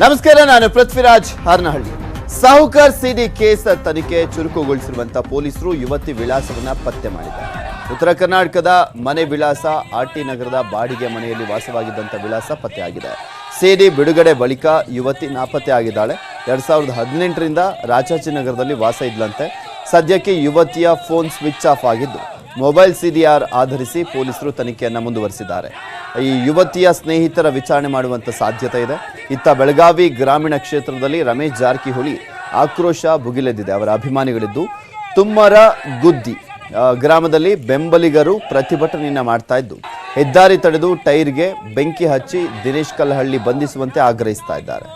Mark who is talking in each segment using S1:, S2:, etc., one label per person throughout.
S1: ನಮಸ್ಕಾರ, ನಾನು ಪೃಥ್ವಿರಾಜ್ ಹಾರನಹಳ್ಳಿ. ಸಾಹುಕಾರ್ ಸಿಡಿ ಕೇಸ್ ತನಿಖೆ ಚುರುಕುಗೊಳಿಸಿರುವಂತಹ ಪೊಲೀಸರು ಯುವತಿ ವಿಳಾಸವನ್ನ ಪತ್ತೆ ಮಾಡಿದ್ದಾರೆ. ಉತ್ತರ ಕರ್ನಾಟಕದ ಮನೆ ವಿಳಾಸ ಆರ್ಟಿ ನಗರದ ಬಾಡಿಗೆ ಮನೆಯಲ್ಲಿ ವಾಸವಾಗಿದ್ದಂಥ ವಿಳಾಸ ಪತ್ತೆಯಾಗಿದೆ. ಸಿಡಿ ಬಿಡುಗಡೆ ಬಳಿಕ ಯುವತಿ ನಾಪತ್ತೆ ಆಗಿದ್ದಾಳೆ. 2018ರಿಂದ ರಾಜಾಜಿನಗರದಲ್ಲಿ ವಾಸ ಇದ್ಲಂತೆ. ಸದ್ಯಕ್ಕೆ ಯುವತಿಯ ಫೋನ್ ಸ್ವಿಚ್ ಆಫ್ ಆಗಿದ್ದು ಮೊಬೈಲ್ CDR ಆಧರಿಸಿ ಪೊಲೀಸರು ತನಿಖೆಯನ್ನು ಮುಂದುವರಿಸಿದ್ದಾರೆ. ಈ ಯುವತಿಯ ಸ್ನೇಹಿತರ ವಿಚಾರಣೆ ಮಾಡುವಂಥ ಸಾಧ್ಯತೆ ಇದೆ. ಇತ್ತ ಬೆಳಗಾವಿ ಗ್ರಾಮೀಣ ಕ್ಷೇತ್ರದಲ್ಲಿ ರಮೇಶ್ ಜಾರಕಿಹೊಳಿ ಆಕ್ರೋಶ ಭುಗಿಲೆದ್ದಿದೆ. ಅವರ ಅಭಿಮಾನಿಗಳಿದ್ದು ತುಮ್ಮರ ಗುದ್ದಿ ಗ್ರಾಮದಲ್ಲಿ ಬೆಂಬಲಿಗರು ಪ್ರತಿಭಟನೆಯನ್ನ ಮಾಡ್ತಾ ಇದ್ದು ಹೆದ್ದಾರಿ ತಡೆದು ಟೈರ್ಗೆ ಬೆಂಕಿ ಹಚ್ಚಿ ದಿನೇಶ್ ಕಲ್ಲಹಳ್ಳಿ ಬಂಧಿಸುವಂತೆ ಆಗ್ರಹಿಸ್ತಾ ಇದ್ದಾರೆ.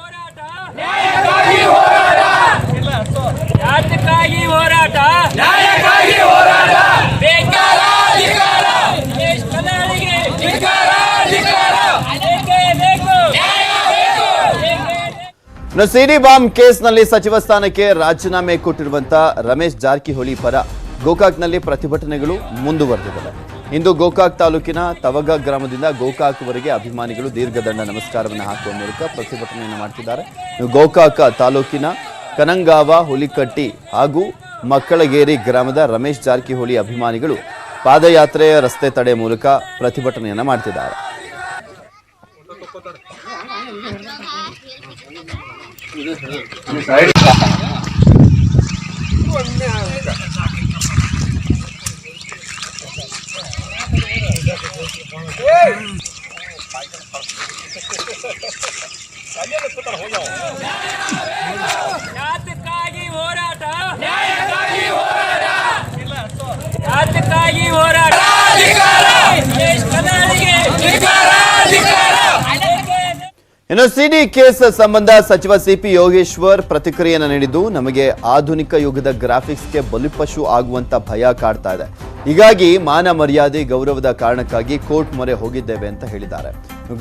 S1: ಸಿಡಿ ಬಾಂಬ್ ಕೇಸ್ನಲ್ಲಿ ಸಚಿವ ಸ್ಥಾನಕ್ಕೆ ರಾಜೀನಾಮೆ ಕೊಟ್ಟಿರುವಂತಹ ರಮೇಶ್ ಜಾರಕಿಹೊಳಿ ಪರ ಗೋಕಾಕ್ನಲ್ಲಿ ಪ್ರತಿಭಟನೆಗಳು ಮುಂದುವರೆದಿವೆ. ಇಂದು ಗೋಕಾಕ್ ತಾಲೂಕಿನ ತವಗ ಗ್ರಾಮದಿಂದ ಗೋಕಾಕ್ವರೆಗೆ ಅಭಿಮಾನಿಗಳು ದೀರ್ಘದಂಡ ನಮಸ್ಕಾರವನ್ನು ಹಾಕುವ ಮೂಲಕ ಪ್ರತಿಭಟನೆಯನ್ನು ಮಾಡ್ತಿದ್ದಾರೆ. ಗೋಕಾಕ್ ತಾಲೂಕಿನ ಕನಂಗಾವ, ಹುಲಿಕಟ್ಟಿ ಹಾಗೂ ಮಕ್ಕಳಗೇರಿ ಗ್ರಾಮದ ರಮೇಶ್ ಜಾರಕಿಹೊಳಿ ಅಭಿಮಾನಿಗಳು ಪಾದಯಾತ್ರೆ, ರಸ್ತೆ ತಡೆ ಮೂಲಕ ಪ್ರತಿಭಟನೆಯನ್ನು ಮಾಡ್ತಿದ್ದಾರೆ. ಇನ್ನು ಸಿಡಿ ಕೇಸ್ ಸಂಬಂಧ ಸಚಿವ CP ಯೋಗೇಶ್ವರ್ ಪ್ರತಿಕ್ರಿಯೆಯನ್ನು ನೀಡಿದ್ದು, ನಮಗೆ ಆಧುನಿಕ ಯುಗದ ಗ್ರಾಫಿಕ್ಸ್ಗೆ ಬಲಿಪಶು ಆಗುವಂತ ಭಯ ಕಾಡ್ತಾ ಇದೆ. ಹೀಗಾಗಿ ಮಾನ ಮರ್ಯಾದೆ ಗೌರವದ ಕಾರಣಕ್ಕಾಗಿ ಕೋರ್ಟ್ ಮೊರೆ ಹೋಗಿದ್ದೇವೆ ಅಂತ ಹೇಳಿದ್ದಾರೆ.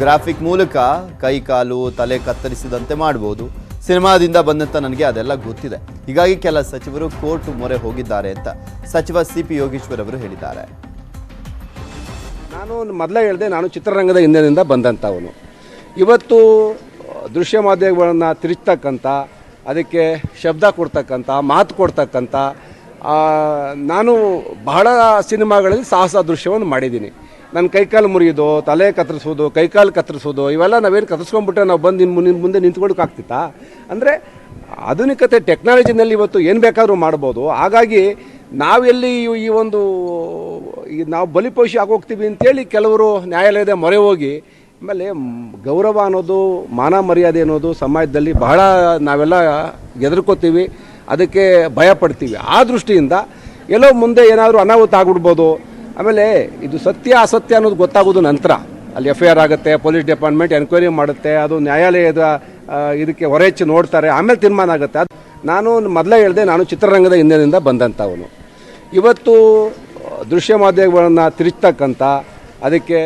S1: ಗ್ರಾಫಿಕ್ ಮೂಲಕ ಕೈ ಕಾಲು ತಲೆ ಕತ್ತರಿಸಿದಂತೆ ಮಾಡಬಹುದು. ಸಿನಿಮಾದಿಂದ ಬಂದಂತ ನನಗೆ ಅದೆಲ್ಲ ಗೊತ್ತಿದೆ. ಹೀಗಾಗಿ ಕೆಲ ಸಚಿವರು ಕೋರ್ಟ್ ಮೊರೆ ಹೋಗಿದ್ದಾರೆ ಅಂತ ಸಚಿವ CP ಯೋಗೇಶ್ವರ್ ಅವರು ಹೇಳಿದ್ದಾರೆ.
S2: ನಾನು ಮೊದಲೇ ಹೇಳಿದೆ, ನಾನು ಚಿತ್ರರಂಗದ ಹಿಂದಿನಿಂದ ಬಂದಂಥವನು. ಇವತ್ತು ದೃಶ್ಯ ಮಾಧ್ಯಮಗಳನ್ನು ತಿರುಚತಕ್ಕಂಥ, ಅದಕ್ಕೆ ಶಬ್ದ ಕೊಡ್ತಕ್ಕಂಥ, ಮಾತು ಕೊಡ್ತಕ್ಕಂಥ, ನಾನು ಬಹಳ ಸಿನಿಮಾಗಳಲ್ಲಿ ಸಾಹಸ ದೃಶ್ಯವನ್ನು ಮಾಡಿದ್ದೀನಿ. ನನ್ನ ಕೈಕಾಲು ಮುರಿಯೋದು, ತಲೆ ಕತ್ತರಿಸೋದು, ಕೈಕಾಲು ಕತ್ತರಿಸೋದು, ಇವೆಲ್ಲ ನಾವೇನು ಕತ್ತರಿಸ್ಕೊಂಡ್ಬಿಟ್ರೆ ನಾವು ಬಂದು ಮುಂದೆ ನಿಂತ್ಕೊಳ್ಳೋಕ್ಕಾಗ್ತಿತ್ತಾ? ಅಂದರೆ ಆಧುನಿಕತೆ ಟೆಕ್ನಾಲಜಿನಲ್ಲಿ ಇವತ್ತು ಏನು ಬೇಕಾದರೂ ಮಾಡ್ಬೋದು. ಹಾಗಾಗಿ ನಾವೆಲ್ಲಿ ಈ ಒಂದು ನಾವು ಬಲಿಪಶು ಆಗೋಗ್ತೀವಿ ಅಂತೇಳಿ ಕೆಲವರು ನ್ಯಾಯಾಲಯದ ಮೊರೆ ಹೋಗಿ, ಆಮೇಲೆ ಗೌರವ ಅನ್ನೋದು, ಮಾನ ಮರ್ಯಾದೆ ಅನ್ನೋದು ಸಮಾಜದಲ್ಲಿ ಬಹಳ ನಾವೆಲ್ಲ ಹೆದರ್ಕೋತೀವಿ, ಅದಕ್ಕೆ ಭಯ ಪಡ್ತೀವಿ. ಆ ದೃಷ್ಟಿಯಿಂದ ಎಲ್ಲೋ ಮುಂದೆ ಏನಾದರೂ ಅನಾಹುತ ಆಗ್ಬಿಡ್ಬೋದು. ಆಮೇಲೆ ಇದು ಸತ್ಯ ಅಸತ್ಯ ಅನ್ನೋದು ಗೊತ್ತಾಗೋದು ನಂತರ. ಅಲ್ಲಿ FIR ಆಗುತ್ತೆ, ಪೊಲೀಸ್ ಡಿಪಾರ್ಟ್ಮೆಂಟ್ ಎನ್ಕ್ವೈರಿ ಮಾಡುತ್ತೆ, ಅದು ನ್ಯಾಯಾಲಯದ ಇದಕ್ಕೆ ಹೊರಹೆಚ್ಚಿ ನೋಡ್ತಾರೆ, ಆಮೇಲೆ ತೀರ್ಮಾನ ಆಗುತ್ತೆ. ನಾನು ಮೊದಲೇ ಹೇಳಿದೆ, ನಾನು ಚಿತ್ರರಂಗದ ಹಿಂದಿನಿಂದ ಬಂದಂಥವನು. ಇವತ್ತು ದೃಶ್ಯ ಮಾಧ್ಯಮಗಳನ್ನು ತಿರುಚತಕ್ಕಂಥ, ಅದಕ್ಕೆ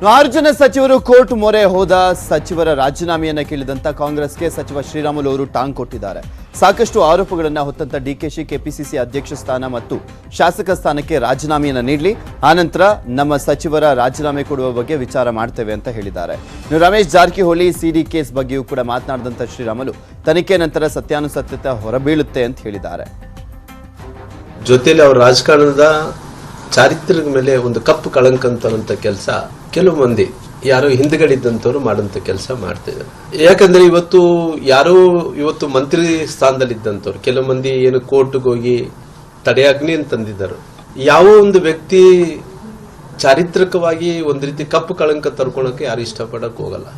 S1: 6 ಜನ ಸಚಿವರು ಕೋರ್ಟ್ ಮೊರೆ ಹೋದ ಸಚಿವರ ರಾಜೀನಾಮೆಯನ್ನ ಕೇಳಿದಂತ ಕಾಂಗ್ರೆಸ್ಗೆ ಸಚಿವ ಶ್ರೀರಾಮುಲು ಅವರು ಟಾಂಗ್ ಕೊಟ್ಟಿದ್ದಾರೆ. ಸಾಕಷ್ಟು ಆರೋಪಗಳನ್ನು ಹೊತ್ತಂತ DKಶಿ KPCC ಅಧ್ಯಕ್ಷ ಸ್ಥಾನ ಮತ್ತು ಶಾಸಕ ಸ್ಥಾನಕ್ಕೆ ರಾಜೀನಾಮೆಯನ್ನ ನೀಡಲಿ, ಆನಂತರ ನಮ್ಮ ಸಚಿವರ ರಾಜೀನಾಮೆ ಕೊಡುವ ಬಗ್ಗೆ ವಿಚಾರ ಮಾಡ್ತೇವೆ ಅಂತ ಹೇಳಿದ್ದಾರೆ. ರಮೇಶ್ ಜಾರಕಿಹೊಳಿ ಸಿಡಿ ಕೇಸ್ ಬಗ್ಗೆಯೂ ಕೂಡ ಮಾತನಾಡಿದಂತ ಶ್ರೀರಾಮುಲು ತನಿಖೆ ನಂತರ ಸತ್ಯಾನುಸತ್ಯತೆ ಹೊರಬೀಳುತ್ತೆ ಅಂತ ಹೇಳಿದ್ದಾರೆ.
S3: ಜೊತೆಲಿ ಅವ್ರ ರಾಜಕಾರಣದ ಚಾರಿತ್ರ್ಯದ ಮೇಲೆ ಒಂದು ಕಪ್ಪು ಕಳಂಕ ಅಂತವಂತ ಕೆಲಸ ಕೆಲವು ಮಂದಿ ಯಾರೋ ಹಿಂದ್ಗಡಿದ್ದಂಥವ್ರು ಮಾಡುವಂತ ಕೆಲಸ ಮಾಡ್ತಿದ್ದಾರೆ. ಯಾಕಂದ್ರೆ ಇವತ್ತು ಮಂತ್ರಿ ಸ್ಥಾನದಲ್ಲಿದ್ದಂಥವ್ರು ಕೆಲವು ಮಂದಿ ಏನು ಕೋರ್ಟ್ಗೆ ಹೋಗಿ ತಡೆಯಾಜ್ಞೆ ಅಂತಂದಿದ್ದರು. ಯಾವ ಒಂದು ವ್ಯಕ್ತಿ ಚಾರಿತ್ರಿಕವಾಗಿ ಒಂದ್ ರೀತಿ ಕಪ್ಪು ಕಳಂಕ ತರ್ಕೊಳಕ್ಕೆ ಯಾರು ಇಷ್ಟಪಡಕ್ ಹೋಗಲ್ಲ.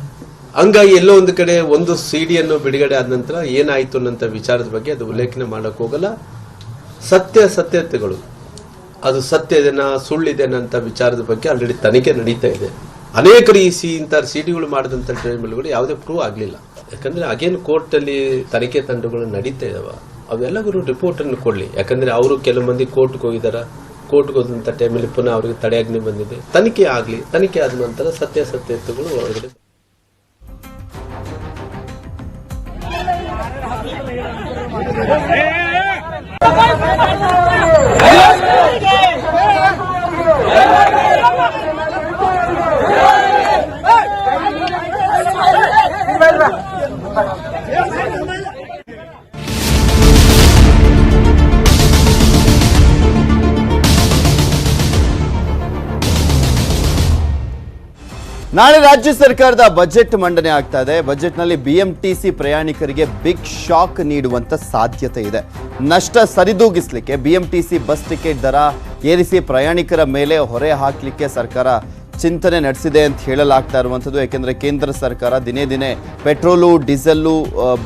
S3: ಹಂಗಾಗಿ ಎಲ್ಲೋ ಒಂದು ಕಡೆ ಒಂದು ಸಿಡಿಯನ್ನು ಬಿಡುಗಡೆ ಆದ ನಂತರ ಏನಾಯ್ತು ಅನ್ನೋ ವಿಚಾರದ ಬಗ್ಗೆ ಅದು ಉಲ್ಲೇಖನೆ ಮಾಡಕ್ ಹೋಗಲ್ಲ. ಸತ್ಯತೆಗಳು, ಅದು ಸತ್ಯದೇನ ಸುಳ್ಳಿದೇನ ಅಂತ ವಿಚಾರದ ಬಗ್ಗೆ ಆಲ್ರೆಡಿ ತನಿಖೆ ನಡೀತಾ ಇದೆ. ಅನೇಕರು ಇಂಥ ಸಿಡಿಗಳು ಮಾಡಿದಂಥ ಟೈಮ್ಗಳು ಯಾವುದೇ ಪ್ರೂವ್ ಆಗಲಿಲ್ಲ. ಯಾಕಂದ್ರೆ ಅಗೇನ್ ಕೋರ್ಟ್ ಅಲ್ಲಿ ತನಿಖೆ ತಂಡಗಳು ನಡೀತಾ ಇದಾವ. ಅವೆಲ್ಲರೂ ರಿಪೋರ್ಟ್ ಅನ್ನು ಕೊಡ್ಲಿ. ಯಾಕಂದ್ರೆ ಅವರು ಕೆಲವು ಮಂದಿ ಕೋರ್ಟ್ಗೆ ಹೋಗಿದಾರ. ಕೋರ್ಟ್ಗೆ ಹೋದಂತ ಟೈಮಲ್ಲಿ ಪುನಃ ಅವರಿಗೆ ತಡೆಯಾಜ್ಞೆ ಬಂದಿದೆ. ತನಿಖೆ ಆಗ್ಲಿ, ತನಿಖೆ ಆದ ನಂತರ ಸತ್ಯಾಸತ್ಯತೆಗಳು ಹೊರಗಡೆ.
S1: ನಾಳೆ ರಾಜ್ಯ ಸರ್ಕಾರದ ಬಜೆಟ್ ಮಂಡನೆ ಆಗ್ತಾ ಇದೆ. ಬಜೆಟ್ನಲ್ಲಿ ಬಿಎಂಟಿಸಿ ಪ್ರಯಾಣಿಕರಿಗೆ ಬಿಗ್ ಶಾಕ್ ನೀಡುವಂತ ಸಾಧ್ಯತೆ ಇದೆ. ನಷ್ಟ ಸರಿದೂಗಿಸಲಿಕ್ಕೆ ಬಿಎಂಟಿಸಿ ಬಸ್ ಟಿಕೆಟ್ ದರ ಏರಿಸಿ ಪ್ರಯಾಣಿಕರ ಮೇಲೆ ಹೊರೆ ಹಾಕಲಿಕ್ಕೆ ಸರ್ಕಾರ ಚಿಂತನೆ ನಡೆಸಿದೆ ಅಂತ ಹೇಳಲಾಗ್ತಾ ಇರುವಂಥದ್ದು. ಯಾಕೆಂದರೆ ಕೇಂದ್ರ ಸರ್ಕಾರ ದಿನೇ ದಿನೇ ಪೆಟ್ರೋಲು ಡೀಸೆಲ್ಲು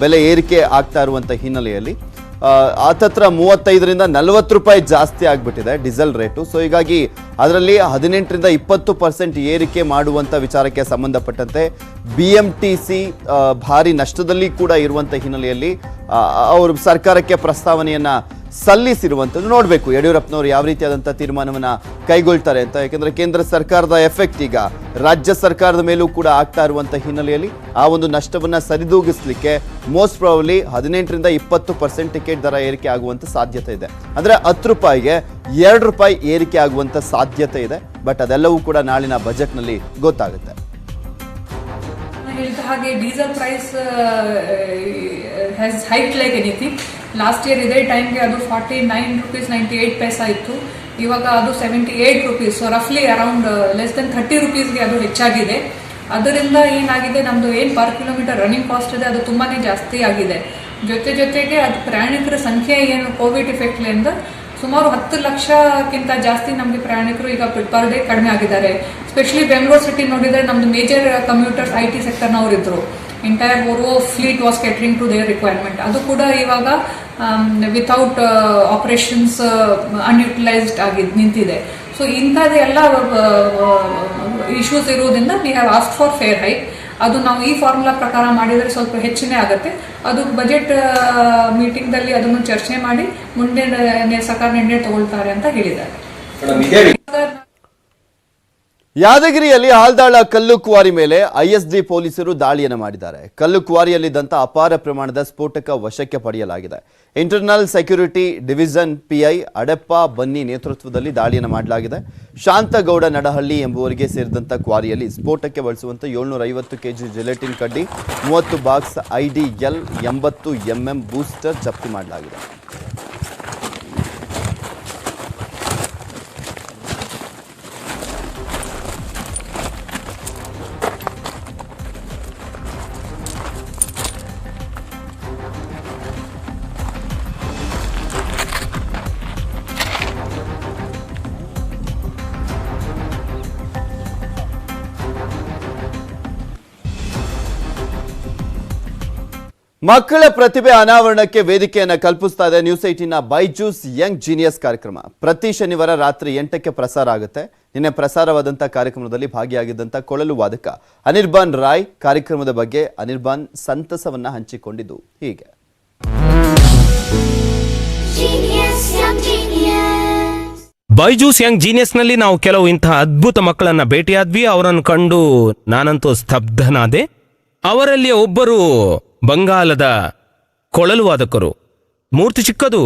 S1: ಬೆಲೆ ಏರಿಕೆ ಆಗ್ತಾ ಇರುವಂಥ ಹಿನ್ನೆಲೆಯಲ್ಲಿ ಹತ್ತತ್ರ 35ರಿಂದ 40 ರೂಪಾಯಿ ಜಾಸ್ತಿ ಆಗಿಬಿಟ್ಟಿದೆ ಡೀಸೆಲ್ ರೇಟು. ಸೊ ಹೀಗಾಗಿ ಅದರಲ್ಲಿ 18ರಿಂದ 20% ಏರಿಕೆ ಮಾಡುವಂಥ ವಿಚಾರಕ್ಕೆ ಸಂಬಂಧಪಟ್ಟಂತೆ ಬಿಎಂಟಿಸಿ ಭಾರಿ ನಷ್ಟದಲ್ಲಿ ಕೂಡ ಇರುವಂಥ ಹಿನ್ನೆಲೆಯಲ್ಲಿ ಅವರು ಸರ್ಕಾರಕ್ಕೆ ಪ್ರಸ್ತಾವನೆಯನ್ನು ಸಲ್ಲಿಸಿರುವಂಥದ್ದು. ನೋಡಬೇಕು ಯಡಿಯೂರಪ್ಪನವರು ಯಾವ ರೀತಿಯಾದಂಥ ತೀರ್ಮಾನವನ್ನು ಕೈಗೊಳ್ತಾರೆ ಅಂತ. ಯಾಕೆಂದರೆ ಕೇಂದ್ರ ಸರ್ಕಾರದ ಎಫೆಕ್ಟ್ ಈಗ ರಾಜ್ಯ ಸರ್ಕಾರದ ಮೇಲೂ ಕೂಡ ಆಗ್ತಾ ಇರುವಂಥ ಹಿನ್ನೆಲೆಯಲ್ಲಿ ಆ ಒಂದು ನಷ್ಟವನ್ನು ಸರಿದೂಗಿಸಲಿಕ್ಕೆ ಮೋಸ್ಟ್ ಪ್ರಾಬಬ್ಲಿ 18ರಿಂದ 20% ಟಿಕೆಟ್ ದರ ಏರಿಕೆ ಆಗುವಂಥ ಸಾಧ್ಯತೆ ಇದೆ. ಅಂದರೆ 10 ರೂಪಾಯಿಗೆ 2 ರೂಪಾಯಿ ಏರಿಕೆ ಆಗುವಂಥ ಸಾಧ್ಯತೆ ಇದೆ. ಬಟ್ ಅದೆಲ್ಲವೂ ಕೂಡ ನಾಳಿನ ಬಜೆಟ್ನಲ್ಲಿ ಗೊತ್ತಾಗುತ್ತೆ.
S4: ಹೇಳಿದ ಹಾಗೆ diesel price has hike like anything. Last year ಇದೇ ಟೈಮ್ಗೆ ಅದು 49 ರೂಪೀಸ್ 98 ಪೈಸಾ ಇತ್ತು. ಇವಾಗ ಅದು 78 ರೂಪೀಸ್. ಸೊ ರಫ್ಲಿ ಅರೌಂಡ್ ಲೆಸ್ ದೆನ್ 30 ರೂಪೀಸ್ಗೆ ಅದು ಹೆಚ್ಚಾಗಿದೆ. ಅದರಿಂದ ಏನಾಗಿದೆ, ನಮ್ಮದು ಏನು ಪರ್ ಕಿಲೋಮೀಟರ್ ರನ್ನಿಂಗ್ ಕಾಸ್ಟ್ ಇದೆ ಅದು ತುಂಬಾ ಜಾಸ್ತಿ ಆಗಿದೆ. ಜೊತೆಗೆ ಅದು ಪ್ರಯಾಣಿಕರ ಸಂಖ್ಯೆ ಏನು ಕೋವಿಡ್ ಇಫೆಕ್ಟ್ಲಿಂದ ಸುಮಾರು 10 ಲಕ್ಷಕ್ಕಿಂತ ಜಾಸ್ತಿ ನಮಗೆ ಪ್ರಯಾಣಿಕರು ಈಗ ಪರ್ ಡೇ ಕಡಿಮೆ ಆಗಿದ್ದಾರೆ. ಸ್ಪೆಷಲಿ ಬೆಂಗಳೂರು ಸಿಟಿ ನೋಡಿದರೆ ನಮ್ಮದು ಮೇಜರ್ ಕಮ್ಯೂಟರ್ಸ್ IT ಸೆಕ್ಟರ್ನವರು ಇದ್ದರು. ಎಂಟೈರ್ ಓರೋ fleet was catering to their requirement. ಅದು ಕೂಡ ಇವಾಗ ವಿತೌಟ್ ಆಪರೇಷನ್ಸ್ ಅನ್ಯೂಟಿಲೈಸ್ಡ್ ಆಗಿ ನಿಂತಿದೆ. ಸೊ ಇಂಥದ್ದು ಎಲ್ಲ ಇಶ್ಯೂಸ್ ಇರೋದ್ರಿಂದ we have ask for fair hike. ಅದು ನಾವು ಈ ಫಾರ್ಮುಲಾ ಪ್ರಕಾರ ಮಾಡಿದರೆ ಸ್ವಲ್ಪ ಹೆಚ್ಚಿನೇ ಆಗುತ್ತೆ. ಅದು ಬಜೆಟ್ ಮೀಟಿಂಗ್ದಲ್ಲಿ ಅದನ್ನು ಚರ್ಚೆ ಮಾಡಿ ಮುಂದೆ ಸರ್ಕಾರ ನಿರ್ಣಯ ತಗೊಳ್ತಾರೆ ಅಂತ ಹೇಳಿದ್ದಾರೆ.
S1: ಯಾದಗಿರಿಯಲ್ಲಿ ಹಾಲ್ದಾಳ ಕಲ್ಲು ಕ್ವಾರಿ ಮೇಲೆ ISD ಪೊಲೀಸರು ದಾಳಿಯನ್ನು ಮಾಡಿದ್ದಾರೆ. ಕಲ್ಲು ಕ್ವಾರಿಯಲ್ಲಿದ್ದಂಥ ಅಪಾರ ಪ್ರಮಾಣದ ಸ್ಫೋಟಕ ವಶಕ್ಕೆ ಪಡೆಯಲಾಗಿದೆ. ಇಂಟರ್ನಲ್ ಸೆಕ್ಯೂರಿಟಿ ಡಿವಿಷನ್ PI ಅಡೆಪ್ಪ ಬನ್ನಿ ನೇತೃತ್ವದಲ್ಲಿ ದಾಳಿಯನ್ನು ಮಾಡಲಾಗಿದೆ. ಶಾಂತಗೌಡ ನಡಹಳ್ಳಿ ಎಂಬುವರಿಗೆ ಸೇರಿದಂಥ ಕ್ವಾರಿಯಲ್ಲಿ ಸ್ಫೋಟಕ್ಕೆ ಬಳಸುವಂಥ 750 kg ಜಿಲೆಟಿನ್ ಕಡ್ಡಿ, 30 ಬಾಕ್ಸ್ IDL 80 mm ಬೂಸ್ಟರ್ ಜಪ್ತಿ ಮಾಡಲಾಗಿದೆ. ಮಕ್ಕಳ ಪ್ರತಿಭೆ ಅನಾವರಣಕ್ಕೆ ವೇದಿಕೆಯನ್ನು ಕಲ್ಪಿಸ್ತಾ ಇದೆ ನ್ಯೂಸ್ 18ನ ಬೈಜೂಸ್ ಯಂಗ್ ಜೀನಿಯಸ್ ಕಾರ್ಯಕ್ರಮ. ಪ್ರತಿ ಶನಿವಾರ ರಾತ್ರಿ 8ಕ್ಕೆ ಪ್ರಸಾರ ಆಗುತ್ತೆ. ನಿನ್ನೆ ಪ್ರಸಾರವಾದಂಥ ಕಾರ್ಯಕ್ರಮದಲ್ಲಿ ಭಾಗಿಯಾಗಿದ್ದಂಥ ಕೊಳಲು ವಾದಕ ಅನಿರ್ಬಾನ್ ರಾಯ್ ಕಾರ್ಯಕ್ರಮದ ಬಗ್ಗೆ ಅನಿರ್ಬಾನ್ ಸಂತಸವನ್ನ ಹಂಚಿಕೊಂಡಿದ್ದು ಹೀಗೆ.
S5: ಬೈಜೂಸ್ ಯಂಗ್ ಜೀನಿಯಸ್ ನಲ್ಲಿ ನಾವು ಕೆಲವು ಇಂತಹ ಅದ್ಭುತ ಮಕ್ಕಳನ್ನ ಭೇಟಿಯಾದ್ವಿ. ಅವರನ್ನು ಕಂಡು ನಾನಂತೂ ಸ್ತಬ್ಧನಾದೆ. ಅವರಲ್ಲಿ ಒಬ್ಬರು ಬಂಗಾಲದ ಕೊಳಲು ವಾದಕರು. ಮೂರ್ತಿ ಚಿಕ್ಕದು,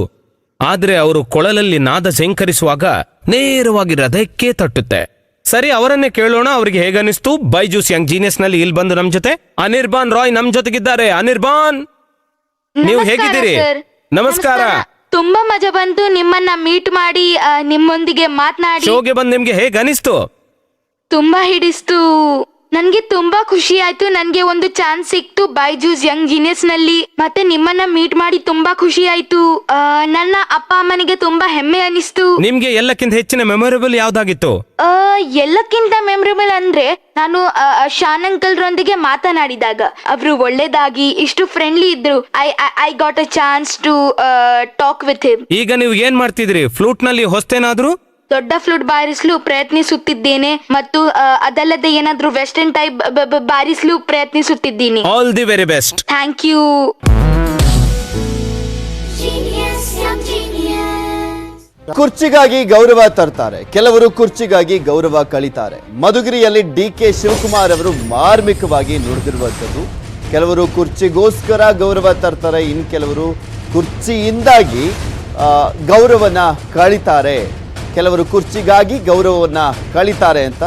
S5: ಆದರೆ ಅವರು ಕೊಳಲಲ್ಲಿ ನಾದ ಝೇಂಕರಿಸುವಾಗ ನೇರವಾಗಿ ಹೃದಯಕ್ಕೆ ತಟ್ಟುತ್ತೆ. ಸರಿ, ಅವರನ್ನೇ ಕೇಳೋಣ ಅವರಿಗೆ ಹೇಗನಿಸ್ತು. ಬೈಜೂಸ್ ಯಂಗ್ ಜೀನಿಯಸ್ ನಲ್ಲಿ ಇಲ್ಲಿ ಬಂದು ನಮ್ ಜೊತೆ ಅನಿರ್ಬಾನ್ ರಾಯ್ ನಮ್ ಜೊತೆಗಿದ್ದಾರೆ. ಅನಿರ್ಬಾನ್, ನೀವು ಹೇಗಿದ್ದೀರಿ? ನಮಸ್ಕಾರ.
S6: ತುಂಬಾ ಮಜಾ ಬಂತು ನಿಮ್ಮನ್ನ ಮೀಟ್ ಮಾಡಿ, ನಿಮ್ಮೊಂದಿಗೆ ಮಾತನಾಡಿ.
S5: ಶೋಗೆ ಬಂದು ನಿಮ್ಗೆ ಹೇಗೆ ಅನಿಸ್ತು?
S6: ತುಂಬಾ ಹಿಡಿಸ್ತು. ನನ್ಗೆ ತುಂಬಾ ಖುಷಿ ಆಯ್ತು. ನನ್ಗೆ ಒಂದು ಚಾನ್ಸ್ ಸಿಕ್ತು ಬೈಜೂಸ್ ಯಂಗ್ ಜೀನಿಯಸ್ ನಲ್ಲಿ. ಮತ್ತೆ ನಿಮ್ಮನ್ನ ಮೀಟ್ ಮಾಡಿ ತುಂಬಾ ಖುಷಿ ಆಯ್ತು. ನನ್ನ ಅಪ್ಪ ಅಮ್ಮನಿಗೆ ತುಂಬಾ ಹೆಮ್ಮೆ ಅನಿಸ್ತು.
S5: ನಿಮ್ಗೆ ಎಲ್ಲಕ್ಕಿಂತ ಹೆಚ್ಚಿನ ಮೆಮೊರೇಬಲ್ ಯಾವ್ದಾಗಿತ್ತು?
S6: ಎಲ್ಲಕ್ಕಿಂತ ಮೆಮೊರೇಬಲ್ ಅಂದ್ರೆ ನಾನು ಶಾನ್ ಅಂಕಲ್ ರೊಂದಿಗೆ ಮಾತನಾಡಿದಾಗ ಅವರು ಒಳ್ಳೇದಾಗಿ ಇಷ್ಟು ಫ್ರೆಂಡ್ಲಿ ಇದ್ರು. I got a chance to talk with him.
S5: ಈಗ ನೀವು ಏನ್ ಮಾಡ್ತಿದ್ರಿ? ಫ್ಲೂಟ್ ನಲ್ಲಿ ಹೊಸ್ತೇನಾದ್ರು?
S6: ದೊಡ್ಡ ಫ್ಲೂಟ್ ಬಾರಿಸಲು ಪ್ರಯತ್ನಿಸುತ್ತಿದ್ದೇನೆ ಮತ್ತು ಅದಲ್ಲದೆ ಏನಾದ್ರೂ ವೆಸ್ಟರ್ನ್ ಟೈಪ್ ಬಾರಿಸಲು ಪ್ರಯತ್ನಿಸುತ್ತಿದ್ದೀನಿ.
S5: All the very best.
S6: Thank you.
S1: ಕುರ್ಚಿಗಾಗಿ ಗೌರವ ತರ್ತಾರೆ, ಕೆಲವರು ಕುರ್ಚಿಗಾಗಿ ಗೌರವ ಕಳಿತಾರೆ. ಮಧುಗಿರಿಯಲ್ಲಿ DK ಶಿವಕುಮಾರ್ ಅವರು ಮಾರ್ಮಿಕವಾಗಿ ನುಡಿದಿರುವಂಥದ್ದು. ಕೆಲವರು ಕುರ್ಚಿಗೋಸ್ಕರ ಗೌರವ ತರ್ತಾರೆ, ಇನ್ನು ಕೆಲವರು ಕುರ್ಚಿಯಿಂದಾಗಿ ಗೌರವನ ಕಳಿತಾರೆ. ಕೆಲವರು ಕುರ್ಚಿಗಾಗಿ ಗೌರವವನ್ನು ಕಳಿತಾರೆ ಅಂತ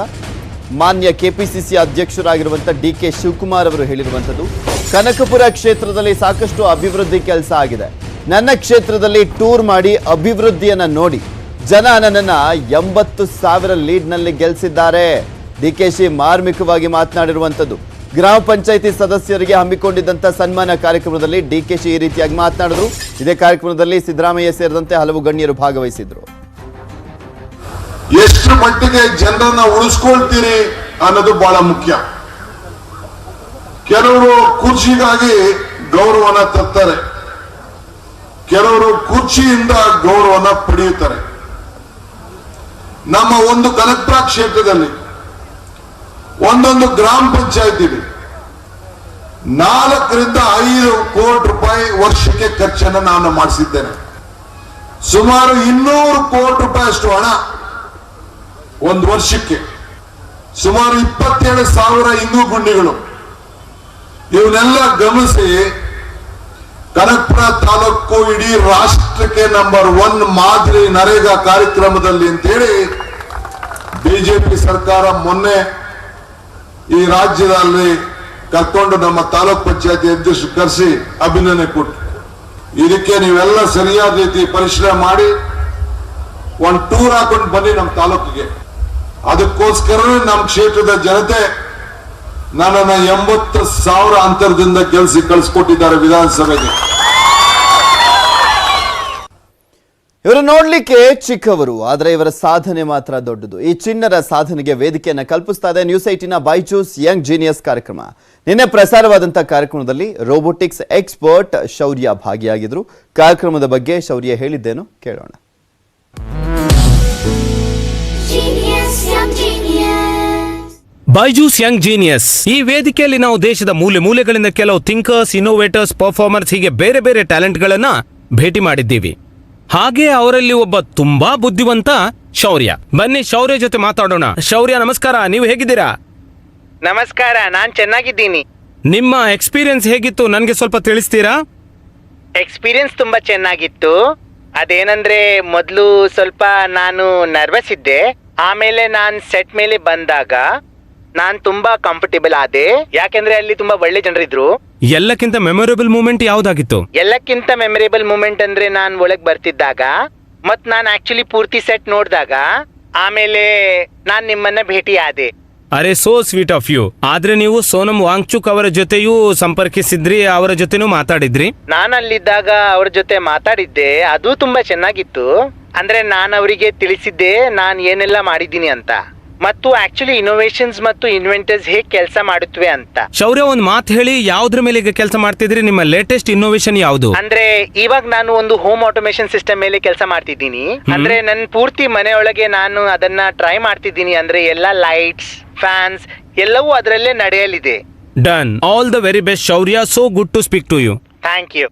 S1: ಮಾನ್ಯ KPCC ಅಧ್ಯಕ್ಷರಾಗಿರುವಂಥ DK ಶಿವಕುಮಾರ್ ಅವರು ಹೇಳಿರುವಂಥದ್ದು. ಕನಕಪುರ ಕ್ಷೇತ್ರದಲ್ಲಿ ಸಾಕಷ್ಟು ಅಭಿವೃದ್ಧಿ ಕೆಲಸ ಆಗಿದೆ. ನನ್ನ ಕ್ಷೇತ್ರದಲ್ಲಿ ಟೂರ್ ಮಾಡಿ ಅಭಿವೃದ್ಧಿಯನ್ನು ನೋಡಿ ಜನ ನನ್ನನ್ನು 80,000 ಲೀಡ್ನಲ್ಲಿ ಗೆಲ್ಲಿಸಿದ್ದಾರೆ. ಡಿಕೆಶಿ ಮಾರ್ಮಿಕವಾಗಿ ಮಾತನಾಡಿರುವಂಥದ್ದು. ಗ್ರಾಮ ಪಂಚಾಯಿತಿ ಸದಸ್ಯರಿಗೆ ಹಮ್ಮಿಕೊಂಡಿದ್ದಂಥ ಸನ್ಮಾನ ಕಾರ್ಯಕ್ರಮದಲ್ಲಿ ಡಿಕೆಶಿ ಈ ರೀತಿಯಾಗಿ ಮಾತನಾಡಿದ್ರು. ಇದೇ ಕಾರ್ಯಕ್ರಮದಲ್ಲಿ ಸಿದ್ದರಾಮಯ್ಯ ಸೇರಿದಂತೆ ಹಲವು ಗಣ್ಯರು ಭಾಗವಹಿಸಿದ್ರು.
S7: ಎಷ್ಟು ಮಟ್ಟಿಗೆ ಜನರನ್ನ ಉಳಿಸ್ಕೊಳ್ತೀರಿ ಅನ್ನೋದು ಬಹಳ ಮುಖ್ಯ. ಕೆಲವರು ಕುರ್ಚಿಗಾಗಿ ಗೌರವನ ತರ್ತಾರೆ, ಕೆಲವರು ಕುರ್ಚಿಯಿಂದ ಗೌರವನ ಪಡೆಯುತ್ತಾರೆ. ನಮ್ಮ ಒಂದು ಕನಕಪುರ ಕ್ಷೇತ್ರದಲ್ಲಿ ಒಂದೊಂದು ಗ್ರಾಮ ಪಂಚಾಯತ್ ಇದೆ, 4 ರಿಂದ 5 ಕೋಟಿ ರೂಪಾಯಿ ವರ್ಷಕ್ಕೆ ಖರ್ಚನ್ನು ನಾನು ಮಾಡಿಸಿದ್ದೇನೆ. ಸುಮಾರು 200 ಕೋಟಿ ರೂಪಾಯಿ ಅಷ್ಟು ಹಣ ಒಂದು ವರ್ಷಕ್ಕೆ, ಸುಮಾರು 27,000 ಇಂಗು ಗುಂಡಿಗಳು. ಇವನ್ನೆಲ್ಲ ಗಮನಿಸಿ ಕನಕಪುರ ತಾಲೂಕು ಇಡೀ ರಾಷ್ಟ್ರಕ್ಕೆ ನಂಬರ್ 1 ಮಾದರಿ ನರೇಗಾ ಕಾರ್ಯಕ್ರಮದಲ್ಲಿ ಅಂತೇಳಿ ಬಿಜೆಪಿ ಸರ್ಕಾರ ಮೊನ್ನೆ ಈ ರಾಜ್ಯದಲ್ಲಿ ಕರ್ಕೊಂಡು ನಮ್ಮ ತಾಲೂಕ್ ಪಂಚಾಯತಿ ಅಧ್ಯಕ್ಷರು ಕರೆಸಿ ಅಭಿನಂದನೆ ಕೊಟ್ಟು, ಇದಕ್ಕೆ ನೀವೆಲ್ಲ ಸರಿಯಾದ ರೀತಿ ಪರಿಶ್ರಮ ಮಾಡಿ ಒಂದು ಟೂರ್ ಹಾಕೊಂಡು ಬನ್ನಿ ನಮ್ಮ ತಾಲೂಕಿಗೆ. ಅದಕ್ಕೋಸ್ಕರನೇ ನಮ್ಮ ಕ್ಷೇತ್ರದ ಜನತೆ ನನ್ನನ್ನು 80,000 ಅಂತರದಿಂದ ಗೆಲ್ಲಿಸಿ ಕಳಿಸ್ಕೊಟ್ಟಿದ್ದಾರೆ ವಿಧಾನಸಭೆಗೆ.
S1: ಇವರು ನೋಡ್ಲಿಕ್ಕೆ ಚಿಕ್ಕವರು, ಆದರೆ ಇವರ ಸಾಧನೆ ಮಾತ್ರ ದೊಡ್ಡದು. ಈ ಚಿಣ್ಣರ ಸಾಧನೆಗೆ ವೇದಿಕೆಯನ್ನು ಕಲ್ಪಿಸ್ತಾ ಇದೆ ನ್ಯೂಸ್ 18ನ ಬೈಜೂಸ್ ಯಂಗ್ ಜೀನಿಯಸ್ ಕಾರ್ಯಕ್ರಮ. ನಿನ್ನೆ ಪ್ರಸಾರವಾದಂತಹ ಕಾರ್ಯಕ್ರಮದಲ್ಲಿ ರೋಬೋಟಿಕ್ಸ್ ಎಕ್ಸ್ಪರ್ಟ್ ಶೌರ್ಯ ಭಾಗಿಯಾಗಿದ್ರು. ಕಾರ್ಯಕ್ರಮದ ಬಗ್ಗೆ ಶೌರ್ಯ ಹೇಳಿದ್ದೇನು ಕೇಳೋಣ.
S5: ಬೈಜೂಸ್ ಯಂಗ್ ಜೀನಿಯಸ್ ಈ ವೇದಿಕೆಯಲ್ಲಿ ನಾವು ದೇಶದ ಮೂಲೆ ಮೂಲೆಗಳಿಂದ ಕೆಲವು ಥಿಂಕರ್ಸ್, ಇನ್ನೋವೇಟರ್ಸ್, ಪರ್ಫಾರ್ಮರ್ಸ್ ಹೀಗೆ ಬೇರೆ ಬೇರೆ ಟ್ಯಾಲೆಂಟ್ ಗಳನ್ನ ಭೇಟಿ ಮಾಡಿದ್ದೀವಿ. ಹಾಗೆ ಅವರಲ್ಲಿ ಒಬ್ಬ ತುಂಬಾ ಬುದ್ಧಿವಂತ ಶೌರ್ಯ. ಬನ್ನಿ ಶೌರ್ಯ ಜೊತೆ ಮಾತಾಡೋಣ. ಶೌರ್ಯ ನಮಸ್ಕಾರ, ನೀವು ಹೇಗಿದ್ದೀರಾ?
S8: ನಮಸ್ಕಾರ, ನಾನ್ ಚೆನ್ನಾಗಿದ್ದೀನಿ.
S5: ನಿಮ್ಮ ಎಕ್ಸ್ಪೀರಿಯನ್ಸ್ ಹೇಗಿತ್ತು ನನಗೆ ಸ್ವಲ್ಪ ತಿಳಿಸ್ತೀರಾ?
S8: ಎಕ್ಸ್ಪೀರಿಯನ್ಸ್ ತುಂಬಾ ಚೆನ್ನಾಗಿತ್ತು. ಅದೇನಂದ್ರೆ ಮೊದಲು ಸ್ವಲ್ಪ ನಾನು ನರ್ವಸ್ ಇದ್ದೆ, ಆಮೇಲೆ ನಾನ್ ಸೆಟ್ ಮೇಲೆ ಬಂದಾಗ ನಾನ್ ತುಂಬಾ ಕಂಫರ್ಟೇಬಲ್ ಆದೆ, ಯಾಕೆಂದ್ರೆ ಅಲ್ಲಿ ತುಂಬಾ ಒಳ್ಳೆ ಜನರಿದ್ರು.
S5: ಎಲ್ಲಕ್ಕಿಂತ ಮೆಮೊರೇಬಲ್ ಮೂಮೆಂಟ್ ಯಾವ್ದಾಗಿತ್ತು?
S8: ಎಲ್ಲಕ್ಕಿಂತ ಮೆಮೊರೇಬಲ್ ಮೂಮೆಂಟ್ ಅಂದ್ರೆ ನಾನ್ ಒಳಗ್ ಬರ್ತಿದ್ದಾಗ ಮತ್ ನಾನ್ ಆಕ್ಚುಲಿ ಪೂರ್ತಿ ಸೆಟ್ ನೋಡಿದಾಗ, ಆಮೇಲೆ ನಾನ್ ನಿಮ್ಮನ್ನ ಭೇಟಿ ಆದೆ.
S5: ಅರೆ ಸೋ ಸ್ವೀಟ್ ಆಫ್ ಯು. ಆದ್ರೆ ನೀವು ಸೋನಂ ವಾಂಗ್ಚುಕ್ ಅವರ ಜೊತೆಯೂ ಸಂಪರ್ಕಿಸಿದ್ರಿ, ಅವರ ಜೊತೆನೂ ಮಾತಾಡಿದ್ರಿ.
S8: ನಾನು ಅಲ್ಲಿದ್ದಾಗ ಅವ್ರ ಜೊತೆ ಮಾತಾಡಿದ್ದೆ, ಅದು ತುಂಬಾ ಚೆನ್ನಾಗಿತ್ತು. ಅಂದ್ರೆ ನಾನು ಅವರಿಗೆ ತಿಳಿಸಿದ್ದೆ ನಾನು ಏನೆಲ್ಲ ಮಾಡಿದ್ದೀನಿ ಅಂತ, ಮತ್ತು ಆಕ್ಚುಲಿ ಇನೋವೇಷನ್ಸ್ ಮತ್ತು ಇನ್ವೆಂಟರ್ಸ್ ಹೇಗೆ ಕೆಲಸ ಮಾಡುತ್ತವೆ ಅಂತ.
S5: ಶೌರ್ಯ, ಒಂದು ಮಾತು ಹೇಳಿ, ಯಾವ್ದ್ರ ಮೇಲೆ ಈಗ ಕೆಲಸ ಮಾಡ್ತಿದ್ರಿ? ನಿಮ್ಮ ಲೇಟೆಸ್ಟ್ ಇನೋವೇಷನ್ ಯಾವುದು?
S8: ಅಂದ್ರೆ ಇವಾಗ ನಾನು ಒಂದು ಹೋಮ್ ಆಟೋಮೇಷನ್ ಸಿಸ್ಟಮ್ ಮೇಲೆ ಕೆಲಸ ಮಾಡ್ತಿದ್ದೀನಿ. ಅಂದ್ರೆ ನನ್ನ ಪೂರ್ತಿ ಮನೆಯೊಳಗೆ ನಾನು ಅದನ್ನ ಟ್ರೈ ಮಾಡ್ತಿದ್ದೀನಿ. ಅಂದ್ರೆ ಎಲ್ಲ ಲೈಟ್ಸ್, ಫ್ಯಾನ್ಸ್ ಎಲ್ಲವೂ ಅದರಲ್ಲೇ ನಡೆಯಲಿದೆ.
S5: Done. All the very best Shaurya. So good to speak to you.
S8: Thank you.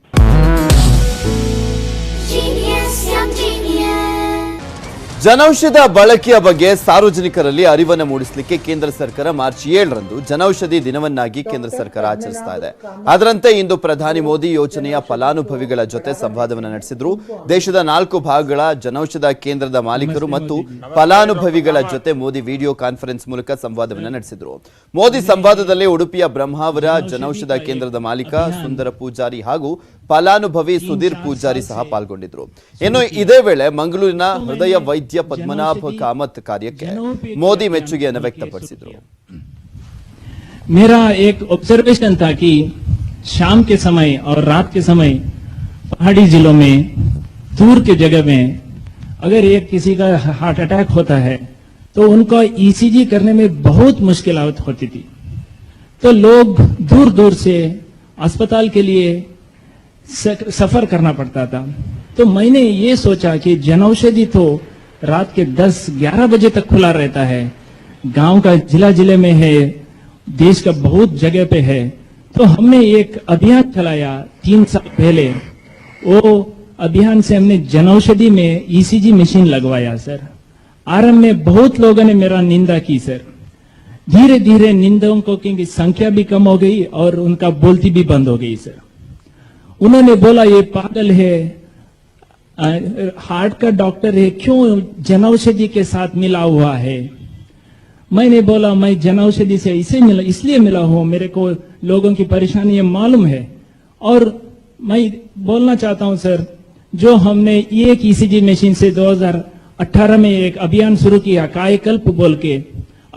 S1: ಜನೌಷಧ ಬಳಕೆಯ ಬಗ್ಗೆ ಸಾರ್ವಜನಿಕರಲ್ಲಿ ಅರಿವನ್ನು ಮೂಡಿಸಲಿಕ್ಕೆ ಕೇಂದ್ರ ಸರ್ಕಾರ ಮಾರ್ಚ್ 7ರಂದು ಜನೌಷಧಿ ದಿನವನ್ನಾಗಿ ಕೇಂದ್ರ ಸರ್ಕಾರ ಆಚರಿಸ್ತಾ ಇದೆ. ಅದರಂತೆ ಇಂದು ಪ್ರಧಾನಿ ಮೋದಿ ಯೋಜನೆಯ ಫಲಾನುಭವಿಗಳ ಜೊತೆ ಸಂವಾದವನ್ನು ನಡೆಸಿದ್ರು. ದೇಶದ 4 ಭಾಗಗಳ ಜನೌಷಧ ಕೇಂದ್ರದ ಮಾಲೀಕರು ಮತ್ತು ಫಲಾನುಭವಿಗಳ ಜೊತೆ ಮೋದಿ ವಿಡಿಯೋ ಕಾನ್ಫರೆನ್ಸ್ ಮೂಲಕ ಸಂವಾದವನ್ನು ನಡೆಸಿದ್ರು. ಮೋದಿ ಸಂವಾದದಲ್ಲಿ ಉಡುಪಿಯ ಬ್ರಹ್ಮಾವರ ಜನೌಷಧ ಕೇಂದ್ರದ ಮಾಲೀಕ ಸುಂದರ ಪೂಜಾರಿ ಹಾಗೂ ಫಲಾನುಭವಿ ಸುಧೀರ್ ಪೂಜಾರಿ ಸಹ ಪಾಲ್ಗೊಂಡಿದ್ರು. ಇನ್ನು ಇದೇ ವೇಳೆ ಮಂಗಳೂರಿನ ಹೃದಯ ವೈದ್ಯ पद्मनाभ कामत कार्य के मोदी मेಚ್ಚುಗೆಯನ್ನು ವ್ಯಕ್ತಪಡಿಸಿದರು.
S9: मेरा एक ऑब्जर्वेशन था कि शाम के समय और रात के समय पहाड़ी जिलों में, दूर के जगह में अगर एक किसी का हार्ट अटैक होता है तो उनका ईसीजी करने में बहुत मुश्किलात होती थी. तो लोग दूर दूर से अस्पताल के लिए सफर करना पड़ता था. तो मैंने ये सोचा कि जनौषधि तो रात के 10-11 बजे तक खुला रहता है, गांव का जिले में है, देश का बहुत जगह पे है. तो हमने एक अभियान चलाया 3 साल पहले. वो अभियान से हमने जनौषधि में ईसीजी मशीन लगवाया सर. आरंभ में बहुत लोगों ने मेरा निंदा की सर. धीरे धीरे निंदकों की संख्या भी कम हो गई और उनका बोलती भी बंद हो गई सर. उन्होंने बोला ये पागल है, हार्ट का डॉक्टर है, क्यों जनौषधि के साथ मिला हुआ है. मैंने बोला मैं जनौषधि से इसलिए मिला हूं, मेरे को लोगों की परेशानी मालूम है. और मैं बोलना चाहता हूं सर, जो हमने एक ईसीजी मशीन से 2018 में एक अभियान शुरू किया कायाकल्प बोल के,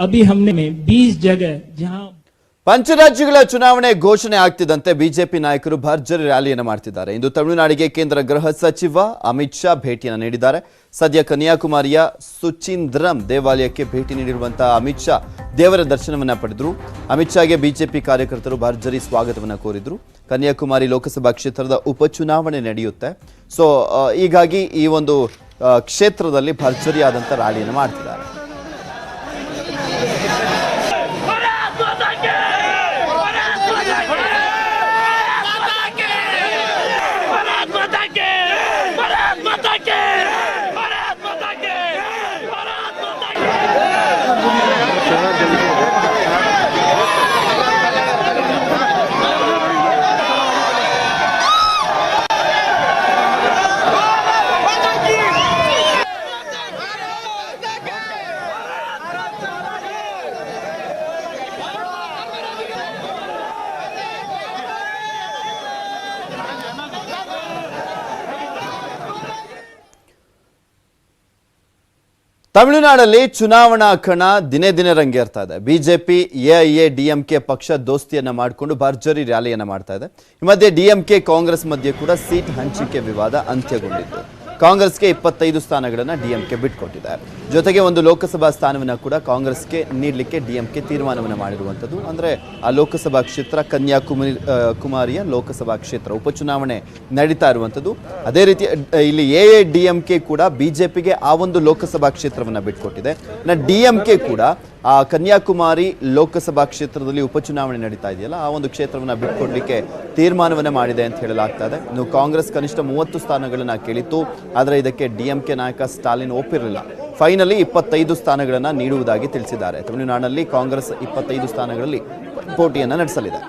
S9: अभी हमने 20 जगह जहां
S1: ಪಂಚರಾಜ್ಯಗಳ ಚುನಾವಣೆ ಘೋಷಣೆ ಆಗ್ತಿದ್ದಂತೆ ಬಿಜೆಪಿ ನಾಯಕರು ಭರ್ಜರಿ ರ್ಯಾಲಿಯನ್ನು ಮಾಡ್ತಿದ್ದಾರೆ. ಇಂದು ತಮಿಳುನಾಡಿಗೆ ಕೇಂದ್ರ ಗೃಹ ಸಚಿವ ಅಮಿತ್ ಶಾ ಭೇಟಿಯನ್ನು ನೀಡಿದ್ದಾರೆ. ಸದ್ಯ ಕನ್ಯಾಕುಮಾರಿಯ ಸುಚೀಂದ್ರಂ ದೇವಾಲಯಕ್ಕೆ ಭೇಟಿ ನೀಡಿರುವಂತಹ ಅಮಿತ್ ಶಾ ದೇವರ ದರ್ಶನವನ್ನ ಪಡೆದರು. ಅಮಿತ್ ಶಾಗೆ ಬಿಜೆಪಿ ಕಾರ್ಯಕರ್ತರು ಭರ್ಜರಿ ಸ್ವಾಗತವನ್ನ ಕೋರಿದ್ರು. ಕನ್ಯಾಕುಮಾರಿ ಲೋಕಸಭಾ ಕ್ಷೇತ್ರದ ಉಪಚುನಾವಣೆ ನಡೆಯುತ್ತೆ. ಸೊ ಹೀಗಾಗಿ ಈ ಒಂದು ಕ್ಷೇತ್ರದಲ್ಲಿ ಭರ್ಜರಿಯಾದಂಥ ರ್ಯಾಲಿಯನ್ನು ಮಾಡ್ತಿದ್ದಾರೆ. ತಮಿಳುನಾಡಲ್ಲಿ ಚುನಾವಣಾ ಕಣ ದಿನೇ ದಿನೇ ರಂಗೇರ್ತಾ ಇದೆ. ಬಿಜೆಪಿ ಎಐಎಡಿಎಂಕೆ ಪಕ್ಷ ದೋಸ್ತಿಯನ್ನ ಮಾಡಿಕೊಂಡು ಭರ್ಜರಿ ರ್ಯಾಲಿಯನ್ನ ಮಾಡ್ತಾ ಇದೆ. ಈ ಮಧ್ಯೆ ಡಿಎಂಕೆ ಕಾಂಗ್ರೆಸ್ ಮಧ್ಯೆ ಕೂಡ ಸೀಟ್ ಹಂಚಿಕೆ ವಿವಾದ ಅಂತ್ಯಗೊಂಡಿದ್ದು ಕಾಂಗ್ರೆಸ್ಗೆ 25 ಸ್ಥಾನಗಳನ್ನು ಡಿಎಂಕೆ ಬಿಟ್ಕೊಟ್ಟಿದೆ. ಜೊತೆಗೆ ಒಂದು ಲೋಕಸಭಾ ಸ್ಥಾನವನ್ನು ಕೂಡ ಕಾಂಗ್ರೆಸ್ಗೆ ನೀಡಲಿಕ್ಕೆ ಡಿಎಂಕೆ ತೀರ್ಮಾನವನ್ನು ಮಾಡಿರುವಂಥದ್ದು. ಅಂದರೆ ಆ ಲೋಕಸಭಾ ಕ್ಷೇತ್ರ ಕನ್ಯಾಕುಮಾರಿಯ ಲೋಕಸಭಾ ಕ್ಷೇತ್ರ ಉಪಚುನಾವಣೆ ನಡೀತಾ ಇರುವಂಥದ್ದು. ಅದೇ ರೀತಿ ಇಲ್ಲಿ ಎಐಎಡಿಎಂಕೆ ಕೂಡ ಬಿಜೆಪಿಗೆ ಆ ಒಂದು ಲೋಕಸಭಾ ಕ್ಷೇತ್ರವನ್ನು ಬಿಟ್ಕೊಟ್ಟಿದೆ. ಡಿಎಂಕೆ ಕೂಡ ಆ ಕನ್ಯಾಕುಮಾರಿ ಲೋಕಸಭಾ ಕ್ಷೇತ್ರದಲ್ಲಿ ಉಪಚುನಾವಣೆ ನಡೀತಾ ಇದೆಯಲ್ಲ ಆ ಒಂದು ಕ್ಷೇತ್ರವನ್ನು ಬಿಟ್ಕೊಡ್ಲಿಕ್ಕೆ ತೀರ್ಮಾನವನ್ನು ಮಾಡಿದೆ ಅಂತ ಹೇಳಲಾಗ್ತಾ ಇದೆ. ಇನ್ನು ಕಾಂಗ್ರೆಸ್ ಕನಿಷ್ಠ 30 ಸ್ಥಾನಗಳನ್ನು ಕೇಳಿತ್ತು, ಆದರೆ ಇದಕ್ಕೆ ಡಿಎಂಕೆ ನಾಯಕ ಸ್ಟಾಲಿನ್ ಒಪ್ಪಿರಲಿಲ್ಲ. ಫೈನಲಿ 25 ಸ್ಥಾನಗಳನ್ನು ನೀಡುವುದಾಗಿ ತಿಳಿಸಿದ್ದಾರೆ. ತಮಿಳುನಾಡಿನಲ್ಲಿ ಕಾಂಗ್ರೆಸ್ 25 ಸ್ಥಾನಗಳಲ್ಲಿ ಪೈಪೋಟಿಯನ್ನು ನಡೆಸಲಿದೆ.